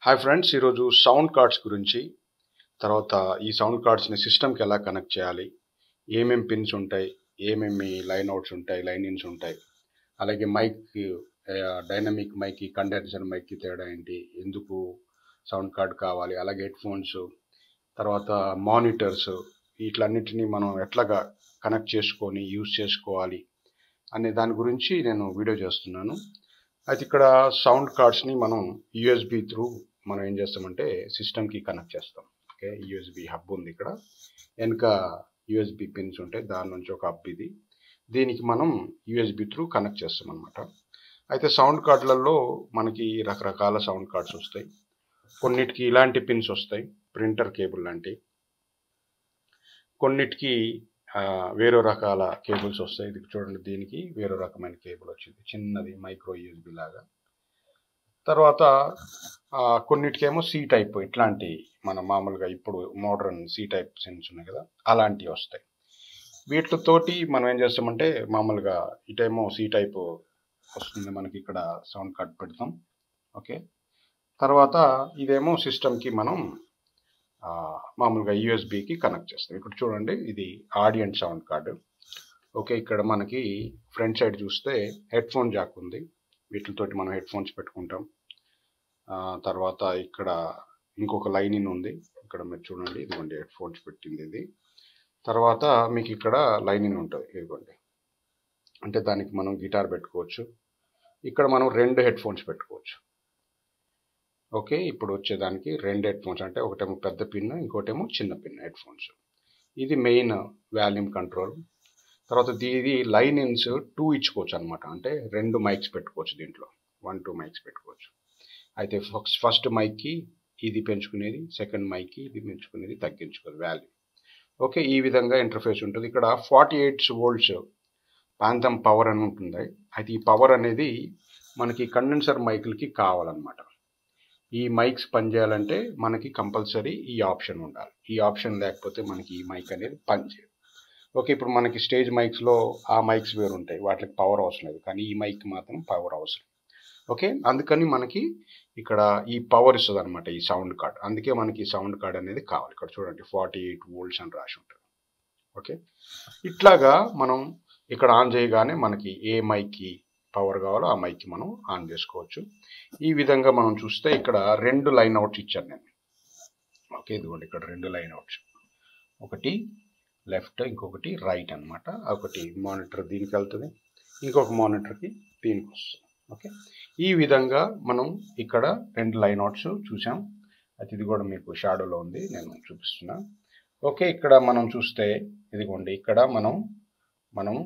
Hi friends, ఈరోజు sound cards గురించి, తర్వాత ఈ సౌండ్ కార్డ్స్ని సిస్టమ్కి ఎలా కనెక్ట్ చేయాలి, ఏమేమి పిన్స్ ఉంటాయి, ఏమేమి లైన్ అవుట్స్ ఉంటాయి, లైన్ ఇన్స్ ఉంటాయి, అలాగే మైక్, డైనమిక్ మైక్కి కండెన్సర్ మైక్కి తేడా ఏంటి, ఎందుకు సౌండ్ కార్డ్ కావాలి, అలాగే హెడ్ ఫోన్స్, తర్వాత మానిటర్స్, వీటిలన్నిటిని మనం ఎట్లాగా కనెక్ట్ చేసుకొని యూజ్ చేసుకోవాలి అనే దాని గురించి నేను వీడియో చేస్తున్నాను. అయితే ఇక్కడ సౌండ్ కార్డ్స్ని మనం యూఎస్బి త్రూ మనం ఏం చేస్తామంటే సిస్టమ్కి కనెక్ట్ చేస్తాం. ఓకే, యూఎస్బి హబ్ ఉంది ఇక్కడ, వెనుక యూఎస్బి పిన్స్ ఉంటాయి, దాని నుంచి ఒక హబ్ ఇది. దీనికి మనం యూఎస్బి త్రూ కనెక్ట్ చేస్తాం అనమాట. అయితే సౌండ్ కార్డులలో మనకి రకరకాల సౌండ్ కార్డ్స్ వస్తాయి. కొన్నిటికి ఇలాంటి పిన్స్ వస్తాయి, ప్రింటర్ కేబుల్ లాంటి. కొన్నిటికి వేరే రకాల కేబుల్స్ వస్తాయి. ఇది చూడండి, దీనికి వేరే రకమైన కేబుల్ వచ్చింది, చిన్నది మైక్రో యూఎస్బి లాగా. తర్వాత కొన్నిటికేమో సి టైప్, ఇట్లాంటి మన మామూలుగా ఇప్పుడు మోడర్న్ సి టైప్ సెన్స్ ఉన్నాయి కదా, అలాంటివి వస్తాయి. వీటితోటి మనం ఏం చేస్తామంటే మామూలుగా ఇటేమో సి టైప్ వస్తుంది మనకి, ఇక్కడ సౌండ్ కార్డ్ పెడతాం. ఓకే, తర్వాత ఇదేమో సిస్టమ్కి మనం మామూలుగా యూఎస్బికి కనెక్ట్ చేస్తాం. ఇక్కడ చూడండి, ఇది ఆడియెంట్ సౌండ్ కార్డు. ఓకే, ఇక్కడ మనకి ఫ్రంట్ సైడ్ చూస్తే హెడ్ ఫోన్ జాక్ ఉంది, వీటితోటి మనం హెడ్ ఫోన్స్ పెట్టుకుంటాం. తర్వాత ఇక్కడ ఇంకొక లైన్ ఇన్ ఉంది, ఇక్కడ మీరు చూడండి, ఇదిగోండి హెడ్ ఫోన్స్ పెట్టింది ఇది. తర్వాత మీకు ఇక్కడ లైన్ ఇన్ ఉంటుంది, ఇదిగోండి, అంటే దానికి మనం గిటార్ పెట్టుకోవచ్చు. ఇక్కడ మనం 2 హెడ్ ఫోన్స్ పెట్టుకోవచ్చు. ఓకే, ఇప్పుడు వచ్చేదానికి 2 హెడ్ ఫోన్స్, అంటే ఒకటేమో పెద్ద పిన్, ఇంకోటేమో చిన్న పిన్ హెడ్ ఫోన్స్. ఇది మెయిన్ వాల్యూమ్ కంట్రోల్. తర్వాత ఇది లైన్ ఇన్స్ 2 ఇచ్చుకోవచ్చు అనమాట, అంటే 2 మైక్స్ పెట్టుకోవచ్చు దీంట్లో, 1-2 మైక్స్ పెట్టుకోవచ్చు. అయితే ఫస్ట్ మైక్కి ఇది పెంచుకునేది, సెకండ్ మైక్కి ఇది పెంచుకునేది, తగ్గించుకోవాలి వాల్యూ. ఓకే, ఈ విధంగా ఇంటర్ఫేస్ ఉంటుంది. ఇక్కడ 48 volts పాంతం పవర్ అని ఉంటుంది. అయితే ఈ పవర్ అనేది మనకి కండెన్సర్ మైకులకి కావాలన్నమాట. ఈ మైక్స్ పనిచేయాలంటే మనకి కంపల్సరీ ఈ ఆప్షన్ ఉండాలి. ఈ ఆప్షన్ లేకపోతే మనకి ఈ మైక్ అనేది పనిచేయదు. ఓకే, ఇప్పుడు మనకి స్టేజ్ మైక్స్లో ఆ మైక్స్ వేరు ఉంటాయి, వాటికి పవర్ అవసరం లేదు, కానీ ఈ మైక్ మాత్రం పవర్ అవసరం. ఓకే, అందుకని మనకి ఇక్కడ ఈ పవర్ ఇస్తుంది అనమాట ఈ సౌండ్ కార్డ్. అందుకే మనకి సౌండ్ కార్డ్ అనేది కావాలి. ఇక్కడ చూడండి 48 volts అని రాసి ఉంటుంది. ఓకే, ఇట్లాగా మనం ఇక్కడ ఆన్ చేయగానే మనకి ఏ మైక్కి పవర్ కావాలో ఆ మైక్కి మనం ఆన్ చేసుకోవచ్చు. ఈ విధంగా మనం చూస్తే ఇక్కడ 2 లైన్ అవుట్స్ ఇచ్చాను నేను. ఓకే, ఇదిగోండి ఇక్కడ 2 లైన్ అవుట్స్, ఒకటి లెఫ్ట్, ఇంకొకటి రైట్ అనమాట. ఒకటి మానిటర్ దీనికి వెళ్తుంది, ఇంకొక మానిటర్కి దీనికి వస్తుంది. ఓకే, ఈ విధంగా మనం ఇక్కడ 2 లైన్ అవుట్స్ చూసాం. అయితే ఇది కూడా మీకు షాడోలో ఉంది, నేను చూపిస్తున్నా. ఓకే, ఇక్కడ మనం చూస్తే ఇదిగోండి, ఇక్కడ మనం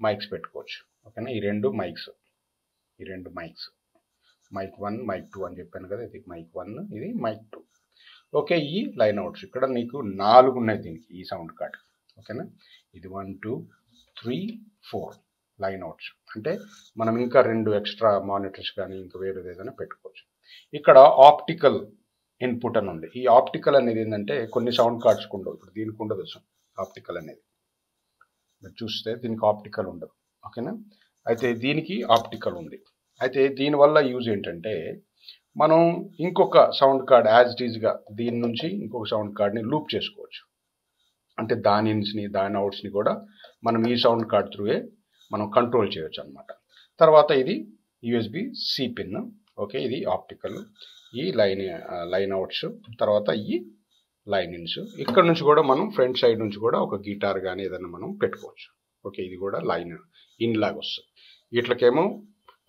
మైక్స్ పెట్టుకోవచ్చు. ఓకేనా, ఈ 2 మైక్స్, మైక్ 1, మైక్ 2 అని చెప్పాను కదా, ఇది మైక్ 1, ఇది మైక్ 2. ఓకే, ఈ లైన్ అవుట్స్ ఇక్కడ నీకు 4 ఉన్నాయి దీనికి, ఈ సౌండ్ కార్డ్. ఓకేనా, ఇది 1, 2, 3, 4 లైన్ అవుట్స్. అంటే మనం ఇంకా 2 ఎక్స్ట్రా మానిటర్స్ కానీ ఇంకా వేరేది ఏదైనా పెట్టుకోవచ్చు. ఇక్కడ ఆప్టికల్ ఇన్పుట్ అని ఉంది. ఈ ఆప్టికల్ అనేది ఏంటంటే కొన్ని సౌండ్ కార్డ్స్కి ఉండవు, ఇప్పుడు దీనికి ఉండదు ఆప్టికల్ అనేది. మీరు చూస్తే దీనికి ఆప్టికల్ ఉండదు. ఓకేనా, అయితే దీనికి ఆప్టికల్ ఉంది. అయితే దీనివల్ల యూజ్ ఏంటంటే మనం ఇంకొక సౌండ్ కార్డ్ యాజ్ ఇట్ ఈజ్గా దీని నుంచి ఇంకొక సౌండ్ కార్డ్ని లూప్ చేసుకోవచ్చు. అంటే దాని ఇన్స్ని, దాని అవుట్స్ని కూడా మనం ఈ సౌండ్ కార్డ్ త్రూయే మనం కంట్రోల్ చేయొచ్చు అనమాట. తర్వాత ఇది యూఎస్బి సి పిన్. ఓకే, ఇది ఆప్టికల్, ఈ లైన్ అవుట్స్, తర్వాత ఈ లైన్ ఇన్స్. ఇక్కడ నుంచి కూడా మనం ఫ్రంట్ సైడ్ నుంచి కూడా ఒక గిటార్ కానీ ఏదైనా మనం పెట్టుకోవచ్చు. ఓకే, ఇది కూడా లైన్ ఇన్ లాగా వస్తుంది. వీటికేమో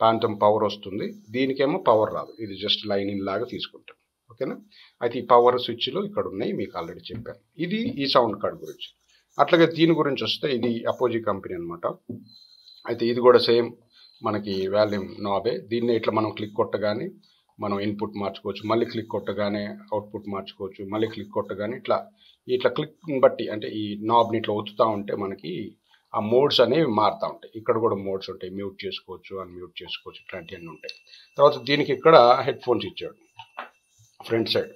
ప్రాంతం పవర్ వస్తుంది, దీనికేమో పవర్ రాదు, ఇది జస్ట్ లైన్ ఇన్ లాగా తీసుకుంటాం. ఓకేనా, అయితే ఈ పవర్ స్విచ్లు ఇక్కడ ఉన్నాయి, మీకు ఆల్రెడీ చెప్పాను. ఇది ఈ సౌండ్ కార్డ్ గురించి. అట్లాగే దీని గురించి వస్తే ఇది అపోజీ కంపెనీ అనమాట. అయితే ఇది కూడా సేమ్ మనకి వాల్యూమ్ నాబే. దీన్ని ఇట్లా మనం క్లిక్ కొట్టగానే మనం ఇన్పుట్ మార్చుకోవచ్చు, మళ్ళీ క్లిక్ కొట్టగానే అవుట్పుట్ మార్చుకోవచ్చు, మళ్ళీ క్లిక్ కొట్టగానే ఇట్లా క్లిక్ని బట్టి, అంటే ఈ నాబ్ని ఇట్లా ఒత్తుతూ ఉంటే మనకి ఆ మోడ్స్ అనేవి మారుతూ ఉంటాయి. ఇక్కడ కూడా మోడ్స్ ఉంటాయి, మ్యూట్ చేసుకోవచ్చు, అన్మ్యూట్ చేసుకోవచ్చు, ఇట్లాంటివన్నీ ఉంటాయి. తర్వాత దీనికి ఇక్కడ హెడ్ ఫోన్స్ ఇచ్చాడు ఫ్రంట్ సైడ్.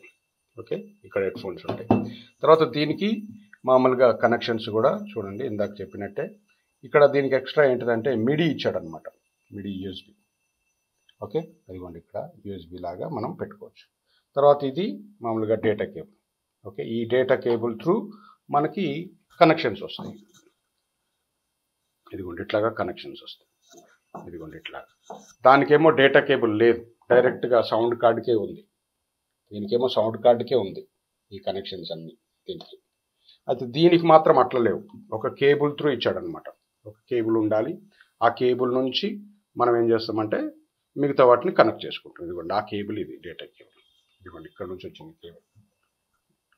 ఓకే, ఇక్కడ హెడ్ ఫోన్స్ ఉంటాయి. తర్వాత దీనికి మామూలుగా కనెక్షన్స్ కూడా చూడండి, ఇందాక చెప్పినట్టే ఇక్కడ దీనికి ఎక్స్ట్రా ఏంటిదంటే మిడి ఇచ్చాడు అనమాట, మిడి యూఎస్బి. ఓకే, అదిగోండి ఇక్కడ యూఎస్బి లాగా మనం పెట్టుకోవచ్చు. తర్వాత ఇది మామూలుగా డేటా కేబుల్. ఓకే, ఈ డేటా కేబుల్ త్రూ మనకి కనెక్షన్స్ వస్తాయి. ఇదిగోండి ఇట్లాగా కనెక్షన్స్ వస్తాయి. ఇదిగోండి ఇట్లాగా. దానికేమో డేటా కేబుల్ లేదు, డైరెక్ట్గా సౌండ్ కార్డుకే ఉంది. దీనికేమో సౌండ్ కార్డుకే ఉంది ఈ కనెక్షన్స్ అన్నీ దీనికి. అయితే దీనికి మాత్రం అట్లా లేవు, ఒక కేబుల్ త్రూ ఇచ్చాడనమాట. ఒక కేబుల్ ఉండాలి, ఆ కేబుల్ నుంచి మనం ఏం చేస్తామంటే మిగతా వాటిని కనెక్ట్ చేసుకుంటాం. ఇదిగోండి ఆ కేబుల్, ఇది డేటా కేబుల్. ఇదిగోండి ఇక్కడ నుంచి వచ్చింది కేబుల్.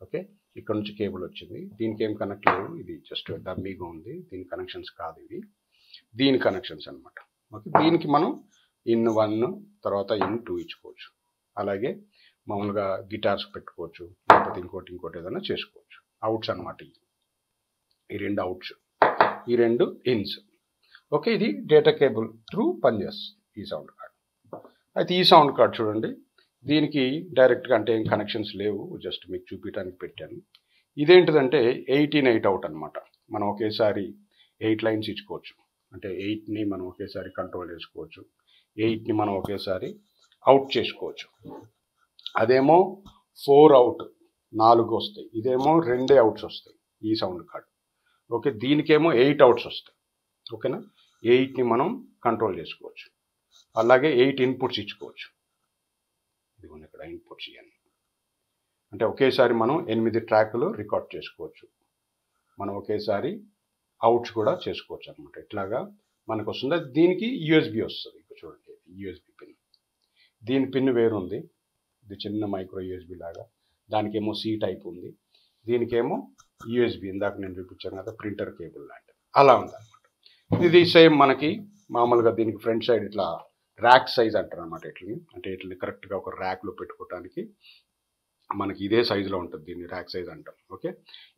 ఓకే, ఇక్కడ నుంచి కేబుల్ వచ్చింది. దీనికి ఏం కనెక్ట్ లేవు, ఇది జస్ట్ డమ్మీగా ఉంది, దీని కనెక్షన్స్ కాదు ఇవి, దీని కనెక్షన్స్ అనమాట. ఓకే, దీనికి మనం ఇన్ 1 తర్వాత ఇన్ 2 ఇచ్చుకోవచ్చు. అలాగే మామూలుగా గిటార్స్ పెట్టుకోవచ్చు, లేకపోతే ఇంకోటి ఏదైనా చేసుకోవచ్చు. అవుట్స్ అనమాట ఈ 2 అవుట్స్, ఈ 2 ఇన్స్. ఓకే, ఇది డేటా కేబుల్ త్రూ పనిచేస్తుంది ఈ సౌండ్ కార్డ్. అయితే ఈ సౌండ్ కార్డ్ చూడండి, దీనికి డైరెక్ట్గా అంటే ఏం కనెక్షన్స్ లేవు, జస్ట్ మీకు చూపించడానికి పెట్టాను. ఇదేంటిదంటే 18/8 అవుట్ అనమాట. మనం ఒకేసారి 8 లైన్స్ ఇచ్చుకోవచ్చు. అంటే 8ని మనం ఒకేసారి కంట్రోల్ చేసుకోవచ్చు, 8ని మనం ఒకేసారి అవుట్ చేసుకోవచ్చు. అదేమో 4 అవుట్ 4 వస్తాయి, ఇదేమో 2 అవుట్స్ వస్తాయి ఈ సౌండ్ కార్డ్. ఓకే, దీనికేమో 8 అవుట్స్ వస్తాయి. ఓకేనా, 8ని మనం కంట్రోల్ చేసుకోవచ్చు. అలాగే 8 ఇన్పుట్స్ ఇచ్చుకోవచ్చు. ఇదిగోండి ఇక్కడ ఇన్పుట్స్ ఇవన్నీ. అంటే ఒకేసారి మనం 8 ట్రాకులు రికార్డ్ చేసుకోవచ్చు. మనం ఒకేసారి అవుట్స్ కూడా చేసుకోవచ్చు అనమాట. ఇట్లాగా మనకు వస్తుంది. దీనికి యూఎస్బి వస్తుంది. ఇక్కడ చూడండి యూఎస్బి పిన్, దీని పిన్ వేరుంది, ఇది చిన్న మైక్రో యూఎస్బి లాగా. దానికేమో సి టైప్ ఉంది, దీనికేమో యూఎస్బి ఇందాక నేను చూపించాను కదా ప్రింటర్ కేబుల్ లాంటిది, అలా ఉందన్నమాట. ఇది సేమ్ మనకి మామూలుగా దీనికి ఫ్రంట్ సైడ్ ఇట్లా ర్యాక్ సైజ్ అంటారు అనమాట. అంటే ఇట్లని కరెక్ట్గా ఒక ర్యాక్లో పెట్టుకోవడానికి మనకి ఇదే సైజులో ఉంటుంది, దీన్ని ర్యాక్ సైజ్ అంటాం. ఓకే,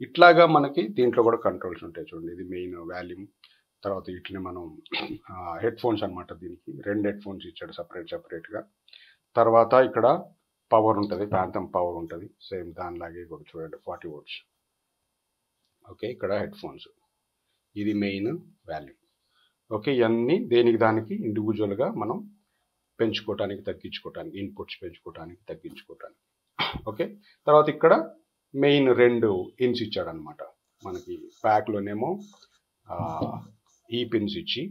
ఇట్లాగా మనకి దీంట్లో కూడా కంట్రోల్స్ ఉంటాయి. చూడండి ఇది మెయిన్ వాల్యూమ్. తర్వాత వీటిని మనం హెడ్ ఫోన్స్ అనమాట. దీనికి 2 హెడ్ ఫోన్స్ ఇచ్చాడు సపరేట్గా. తర్వాత ఇక్కడ పవర్ ఉంటుంది, ప్రాంతం పవర్ ఉంటుంది సేమ్ దానిలాగే కూడా చూడండి 40 volts. ఓకే, ఇక్కడ హెడ్ ఫోన్స్, ఇది మెయిన్ వాల్యూమ్. ఓకే, ఇవన్నీ దేనికి దానికి ఇండివిజువల్గా మనం పెంచుకోవటానికి తగ్గించుకోవటానికి, ఇన్పుట్స్ పెంచుకోవటానికి తగ్గించుకోవటానికి. ఓకే, తర్వాత ఇక్కడ మెయిన్ 2 ఇన్స్ ఇచ్చాడనమాట మనకి. ప్యాక్లోనేమో ఈ పిన్స్ ఇచ్చి,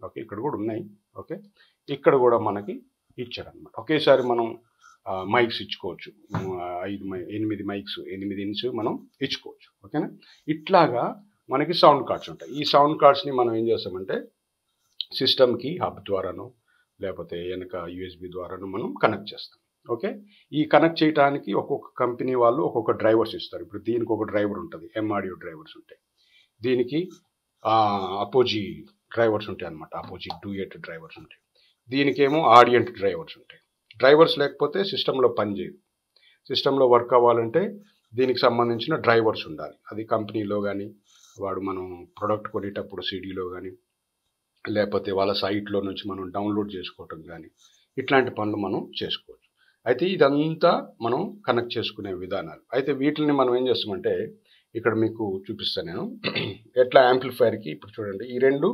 ఓకే ఇక్కడ కూడా ఉన్నాయి. ఓకే, ఇక్కడ కూడా మనకి ఇచ్చాడనమాట. ఒకేసారి మనం మైక్స్ ఇచ్చుకోవచ్చు, 8 మైక్స్ 8 ఇన్స్ మనం ఇచ్చుకోవచ్చు. ఓకేనా, ఇట్లాగా మనకి సౌండ్ కార్డ్స్ ఉంటాయి. ఈ సౌండ్ కార్డ్స్ని మనం ఏం చేస్తామంటే సిస్టమ్కి హబ్ ద్వారాను లేకపోతే వెనక యూఎస్బి ద్వారాను మనం కనెక్ట్ చేస్తాం. ఓకే, ఈ కనెక్ట్ చేయడానికి ఒక్కొక్క కంపెనీ వాళ్ళు ఒక్కొక్క డ్రైవర్స్ ఇస్తారు. ఇప్పుడు దీనికి ఒక డ్రైవర్ ఉంటుంది, ఆడియో డ్రైవర్స్ ఉంటాయి. దీనికి అపోజీ డ్రైవర్స్ ఉంటాయి అనమాట, అపోజీ డూయట్ డ్రైవర్స్ ఉంటాయి. దీనికేమో ఆడియంట్ డ్రైవర్స్ ఉంటాయి. డ్రైవర్స్ లేకపోతే సిస్టంలో పనిచేయదు. సిస్టంలో వర్క్ అవ్వాలంటే దీనికి సంబంధించిన డ్రైవర్స్ ఉండాలి. అది కంపెనీలో కానీ వాడు మనం ప్రొడక్ట్ కొనేటప్పుడు సిడీలో కానీ లేకపోతే వాళ్ళ సైట్లో నుంచి మనం డౌన్లోడ్ చేసుకోవటం కానీ ఇట్లాంటి పనులు మనం చేసుకోవచ్చు. అయితే ఇదంతా మనం కనెక్ట్ చేసుకునే విధానాలు. అయితే వీటిని మనం ఏం చేస్తామంటే ఇక్కడ మీకు చూపిస్తాను నేను ఎట్లా యాంప్లిఫైర్కి. ఇప్పుడు చూడండి ఈ 2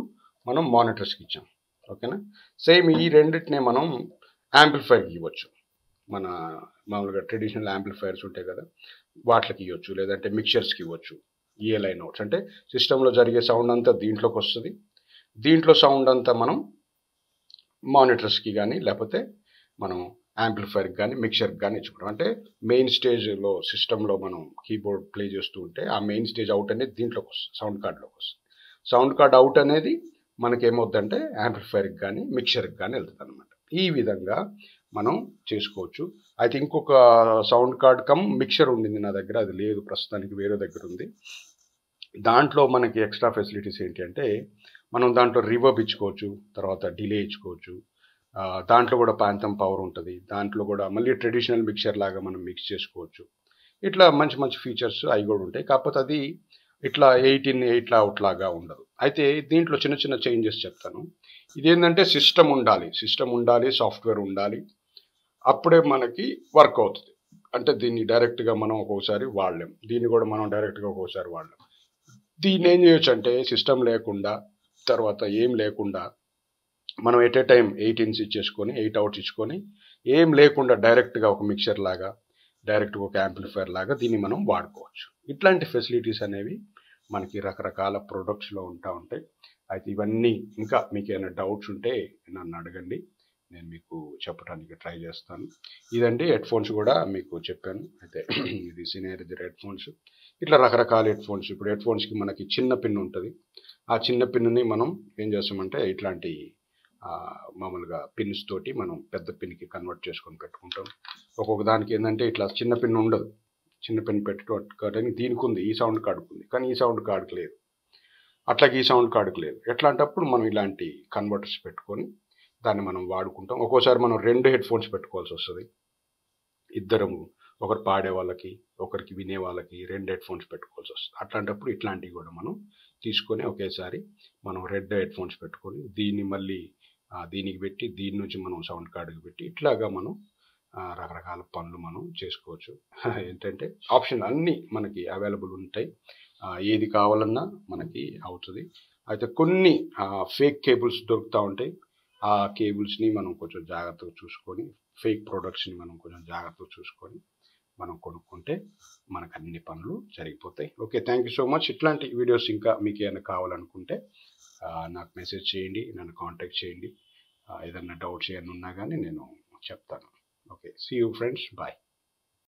మనం మానిటర్స్కి ఇచ్చాం. ఓకేనా, సేమ్ ఈ రెండింటినే మనం యాంప్లిఫైర్కి ఇవ్వచ్చు. మన మామూలుగా ట్రెడిషనల్ యాంప్లిఫైర్స్ ఉంటాయి కదా వాటికి ఇవ్వచ్చు, లేదంటే మిక్చర్స్కి ఇవ్వచ్చు. ఈఎల్ఐ నోట్స్ అంటే సిస్టంలో జరిగే సౌండ్ అంతా దీంట్లోకి వస్తుంది, దీంట్లో సౌండ్ అంతా మనం మానిటర్స్కి కానీ లేకపోతే మనం యాంప్లిఫైర్కి కానీ మిక్చర్కి కానీ ఇచ్చుకుంటాం. అంటే మెయిన్ స్టేజ్లో సిస్టంలో మనం కీబోర్డ్ ప్లే చేస్తూ ఉంటే ఆ మెయిన్ స్టేజ్ అవుట్ అనేది దీంట్లోకి వస్తుంది, సౌండ్ కార్డ్లోకి వస్తుంది. సౌండ్ కార్డ్ అవుట్ అనేది మనకేమవుతుందంటే యాంప్లిఫైర్కి కానీ మిక్చర్కి కానీ వెళ్తుంది అనమాట. ఈ విధంగా మనం చేసుకోవచ్చు. అయితే ఇంకొక సౌండ్ కార్డ్ కమ్ మిక్చర్ ఉండింది నా దగ్గర, అది లేదు ప్రస్తుతానికి, వేరే దగ్గర ఉంది. దాంట్లో మనకి ఎక్స్ట్రా ఫెసిలిటీస్ ఏంటి అంటే మనం దాంట్లో రివర్బ్ ఇచ్చుకోవచ్చు, తర్వాత డిలే ఇచ్చుకోవచ్చు. దాంట్లో కూడా ప్రాంతం పవర్ ఉంటుంది. దాంట్లో కూడా మళ్ళీ ట్రెడిషనల్ మిక్చర్ లాగా మనం మిక్స్ చేసుకోవచ్చు. ఇట్లా మంచి మంచి ఫీచర్స్ అవి కూడా ఉంటాయి. కాకపోతే అది ఇట్లా 8 అవుట్ లాగా ఉండదు. అయితే దీంట్లో చిన్న చిన్న చేంజెస్ చెప్తాను. ఇదేంటంటే సిస్టమ్ ఉండాలి, సాఫ్ట్వేర్ ఉండాలి, అప్పుడే మనకి వర్క్ అవుతుంది. అంటే దీన్ని డైరెక్ట్గా మనం ఒక్కోసారి వాడలేం, దీన్ని కూడా మనం డైరెక్ట్గా ఒక్కోసారి వాడలేం. దీన్ని ఏం చేయొచ్చు అంటే సిస్టమ్ లేకుండా తర్వాత ఏం లేకుండా మనం ఎట్ ఏ టైం 8 ఇన్స్ ఇచ్చేసుకొని 8 అవుట్స్ ఇచ్చుకొని ఏం లేకుండా డైరెక్ట్గా ఒక మిక్చర్ లాగా డైరెక్ట్గా ఒక యాంప్లిఫైర్ లాగా దీన్ని మనం వాడుకోవచ్చు. ఇట్లాంటి ఫెసిలిటీస్ అనేవి మనకి రకరకాల ప్రొడక్ట్స్లో ఉంటాయి. అయితే ఇవన్నీ ఇంకా మీకు ఏమైనా డౌట్స్ ఉంటే నన్ను అడగండి, నేను మీకు చెప్పడానికి ట్రై చేస్తాను. ఇదండి హెడ్ ఫోన్స్ కూడా మీకు చెప్పాను. అయితే ఇది సినెర్జీ హెడ్ ఫోన్స్. ఇట్లా రకరకాల హెడ్ ఫోన్స్. ఇప్పుడు హెడ్ ఫోన్స్కి మనకి చిన్న పిన్ ఉంటుంది. ఆ చిన్న పిన్ని మనం ఏం చేస్తామంటే ఇట్లాంటి మామూలుగా పిన్స్ తోటి మనం పెద్ద పిన్కి కన్వర్ట్ చేసుకొని పెట్టుకుంటాం. ఒక్కొక్క దానికి ఏంటంటే ఇట్లా చిన్న పిన్ ఉండదు. చిన్న పిన్ పెట్టుకోవడానికి దీనికి ఉంది, ఈ సౌండ్ కార్డుకు ఉంది, కానీ ఈ సౌండ్ కార్డుకు లేదు. అట్లాగే ఈ సౌండ్ కార్డుకు లేదు. ఎట్లాంటప్పుడు మనం ఇలాంటి కన్వర్టర్స్ పెట్టుకొని దాన్ని మనం వాడుకుంటాం. ఒక్కోసారి మనం 2 హెడ్ ఫోన్స్ పెట్టుకోవాల్సి వస్తుంది. ఇద్దరము, ఒకరు పాడే వాళ్ళకి, ఒకరికి వినే వాళ్ళకి 2 హెడ్ ఫోన్స్ పెట్టుకోవాల్సి వస్తుంది. అట్లాంటప్పుడు ఇట్లాంటివి కూడా మనం తీసుకొని ఒకేసారి మనం 2 హెడ్ ఫోన్స్ పెట్టుకొని దీన్ని మళ్ళీ దీనికి పెట్టి దీని నుంచి మనం సౌండ్ కార్డుకి పెట్టి ఇట్లాగా మనం రకరకాల పనులు మనం చేసుకోవచ్చు. ఏంటంటే ఆప్షన్ అన్నీ మనకి అవైలబుల్ ఉంటాయి. ఏది కావాలన్నా మనకి అవుతుంది. అయితే కొన్ని ఫేక్ కేబుల్స్ దొరుకుతూ ఉంటాయి. ఆ కేబుల్స్ని మనం కొంచెం జాగ్రత్తగా చూసుకొని, ఫేక్ ప్రొడక్ట్స్ని మనం కొంచెం జాగ్రత్తగా చూసుకొని మనం కొనుక్కుంటే మనకు అన్ని పనులు జరిగిపోతాయి. Okay, thank you so much. ఇట్లాంటి వీడియోస్ ఇంకా మీకు ఏమైనా కావాలనుకుంటే నాకు మెసేజ్ చేయండి, నన్ను కాంటాక్ట్ చేయండి. ఏదన్నా డౌట్స్ ఏమైనా ఉన్నా కానీ నేను చెప్తాను. Okay, see you friends, bye.